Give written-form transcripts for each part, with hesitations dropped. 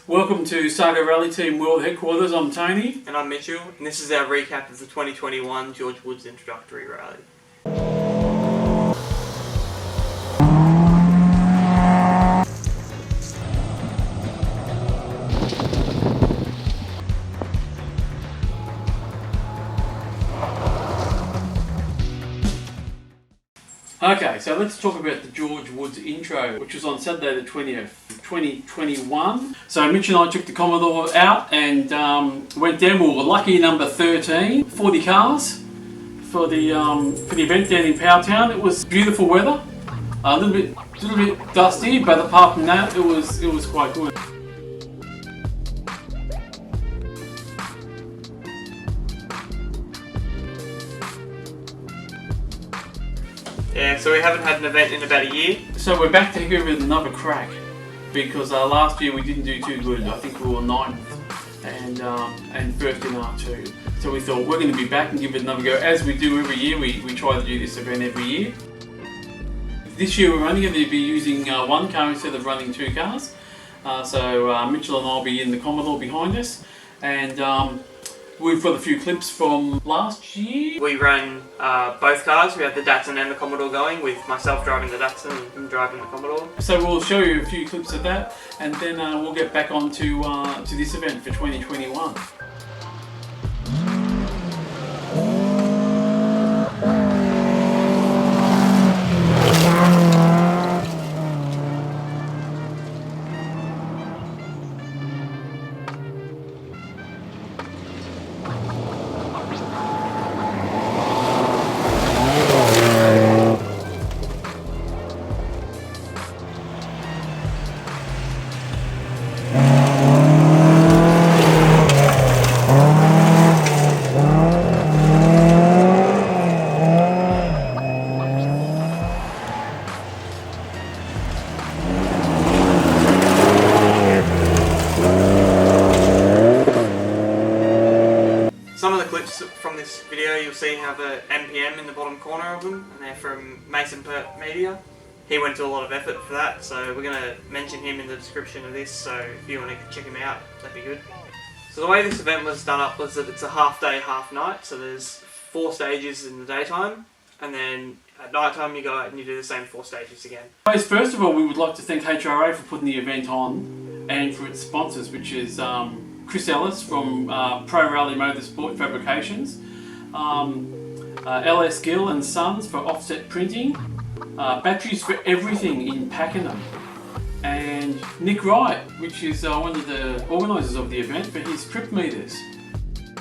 Welcome to Saga Rally Team World Headquarters. I'm Tony. And I'm Mitchell, and this is our recap of the 2021 George Woods Introductory Rally. Okay, so let's talk about the George Woods intro, which was on Saturday the 20th, 2021. So Mitch and I took the Commodore out and went down. We were lucky number 13, 40 cars for the event down in Powtown. It was beautiful weather, a little bit dusty, but apart from that, it was quite good. Yeah, so we haven't had an event in about a year. So we're back to give it another crack because last year we didn't do too good. I think we were 9th and first in R2. So we thought we're going to be back and give it another go. As we do every year, we try to do this event every year. This year we're only going to be using one car instead of running 2 cars. So Mitchell and I will be in the Commodore behind us, and we've got a few clips from last year. We ran both cars. We had the Datsun and the Commodore going, with myself driving the Datsun and him driving the Commodore. So we'll show you a few clips of that, and then we'll get back on to this event for 2021. Some of the clips from this video you'll see have a MPM in the bottom corner of them, and they're from Peart Media. He went to a lot of effort for that, so we're going to mention him in the description of this, so if you want to check him out, that'd be good. So the way this event was done up was that it's a half day, half night, so there's 4 stages in the daytime, and then at night time you go out and you do the same 4 stages again. First of all, we would like to thank HRA for putting the event on, and for its sponsors, which is Chris Ellis from Pro Rally Motorsport Fabrications, LS Gill and Sons for offset printing, Batteries for Everything in Pakenham, and Nick Wright, which is one of the organisers of the event, for his trip meters.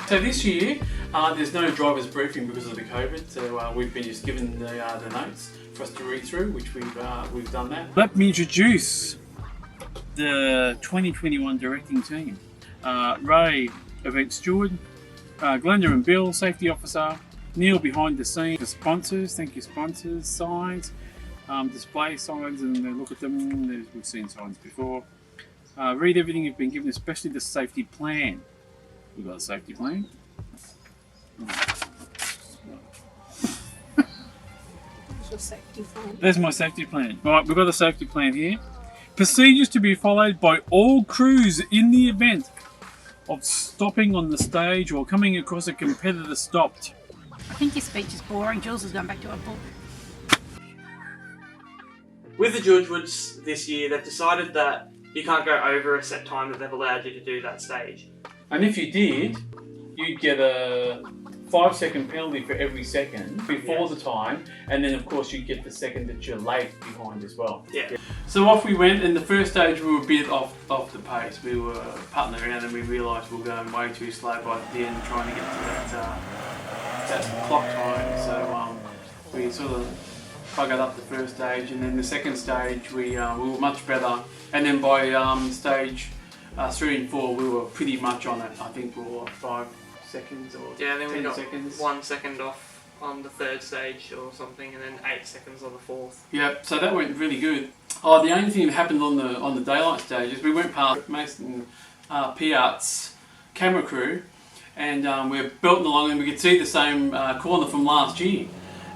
So this year there's no driver's briefing because of the COVID, so we've been just given the notes for us to read through, which we've done that. Let me introduce the 2021 directing team. Ray, event steward, Glenda and Bill, safety officer, Neil behind the scenes, the sponsors, thank you sponsors, signs, display signs, and they look at them, we've seen signs before. Read everything you've been given, especially the safety plan. We've got a safety plan. Your safety plan. There's my safety plan. Right, we've got a safety plan here. Procedures to be followed by all crews in the event of stopping on the stage or coming across a competitor stopped. I think your speech is boring. Jules has gone back to her book. With the George Woods this year, they've decided that you can't go over a set time that they've allowed you to do that stage. And if you did, you'd get a 5-second penalty for every second before the time, and then of course you'd get the second that you're late behind as well. Yeah. So off we went. In the first stage we were a bit off the pace. We were putting around and we realised we were going way too slow by the end, trying to get to that clock time. So we sort of buggered up the first stage, and then the second stage we were much better, and then by stage 3 and 4 we were pretty much on it. I think we were 5 seconds or yeah, then we got seconds. 1 second off on the 3rd stage or something, and then 8 seconds on the 4th. Yep, so that went really good. Oh, the only thing that happened on the daylight stage is we went past Mason Peart's camera crew, and we're belting along, and we could see the same corner from last year.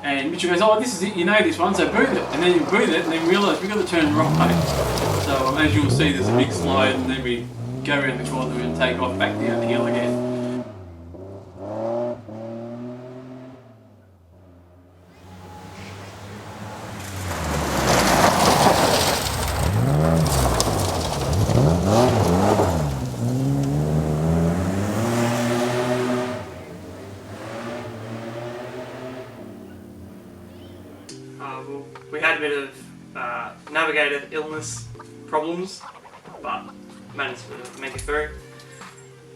And Mitchell goes, "Oh, this is it. You know this one, so boot it." And then you boot it, and then realise we've got to turn right. So as you'll see, there's a big slide, and then we go around the corner and take off back down the hill again. Well, we had a bit of navigator illness problems, but managed to make it through.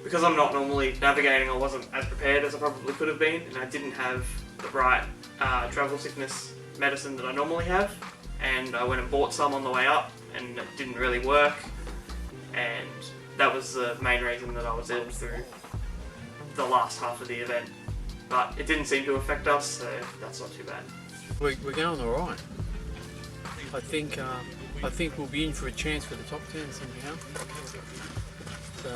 Because I'm not normally navigating, I wasn't as prepared as I probably could have been, and I didn't have the right travel sickness medicine that I normally have, and I went and bought some on the way up, and it didn't really work, and that was the main reason that I was ill through the last half of the event. But it didn't seem to affect us, so that's not too bad. We're going all right. I think we'll be in for a chance for the top 10 somehow. So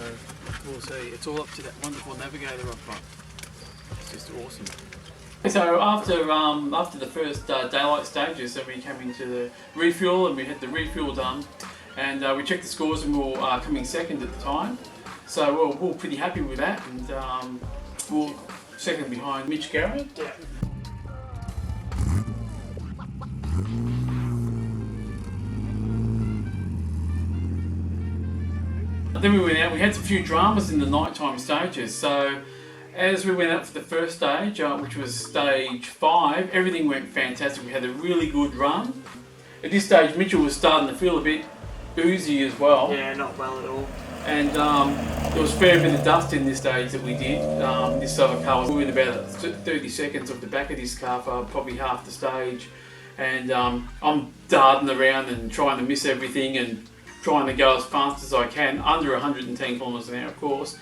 we'll see. It's all up to that wonderful navigator up front. It's just awesome. So after the first daylight stages, so we came into the refuel and we had the refuel done, and we checked the scores and we were coming second at the time. So we're pretty happy with that, and we're second behind Mitch Garrett. Yeah. Then we went out, we had a few dramas in the nighttime stages. So as we went out for the first stage, which was stage 5, everything went fantastic. We had a really good run. At this stage, Mitchell was starting to feel a bit oozy as well. Yeah, not well at all. And there was a fair bit of dust in this stage that we did. This other car was within about 30 seconds of the back of this car for probably half the stage. And I'm darting around and trying to miss everything and trying to go as fast as I can, under 110 kilometres an hour, of course,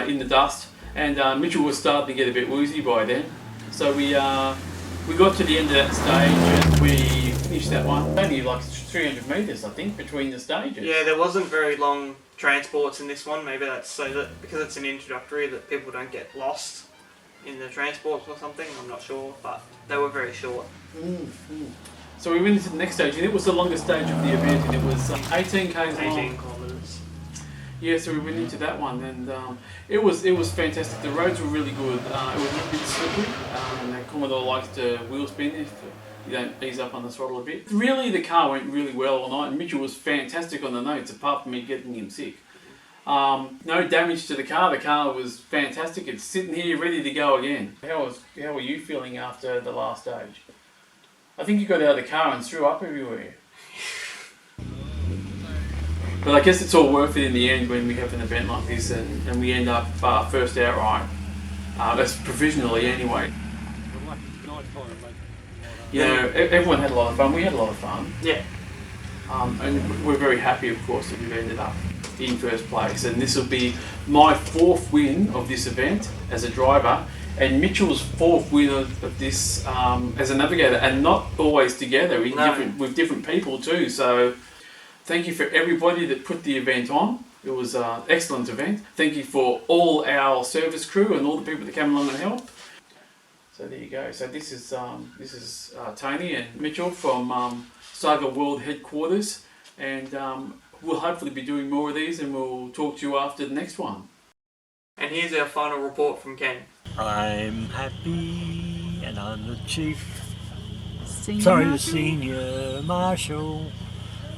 in the dust. And Mitchell was starting to get a bit woozy by then. So we got to the end of that stage and we finished that one. Only like 300 metres, I think, between the stages. Yeah, there wasn't very long transports in this one. Maybe that's so that because it's an introductory that people don't get lost in the transports or something. I'm not sure, but they were very short. So we went into the next stage, and it was the longest stage of the event, and it was 18 k's long. 18 kilometres. Yeah, so we went into that one, and it was fantastic. The roads were really good. It was a bit slippery, and the Commodore likes to wheel spin if you don't ease up on the throttle a bit. Really, the car went really well all night, and Mitchell was fantastic on the notes, apart from me getting him sick. No damage to the car. The car was fantastic. It's sitting here ready to go again. How were you feeling after the last stage? I think you got out of the car and threw up everywhere. But I guess it's all worth it in the end when we have an event like this and we end up first outright. That's provisionally anyway. You know, everyone had a lot of fun. We had a lot of fun. Yeah. And we're very happy, of course, that we've ended up in first place. And this will be my 4th win of this event as a driver, and Mitchell's 4th win of this as a navigator, and not always together, with different people too. So thank you for everybody that put the event on. It was an excellent event. Thank you for all our service crew and all the people that came along and helped. So there you go. So this is Tony and Mitchell from Saga World Headquarters, and we'll hopefully be doing more of these, and we'll talk to you after the next one. And here's our final report from Ken. I'm happy and I'm the chief. Senior Senior Marshal.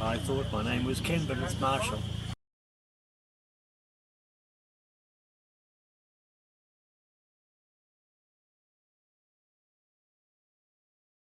I thought my name was Ken, but it's Marshall.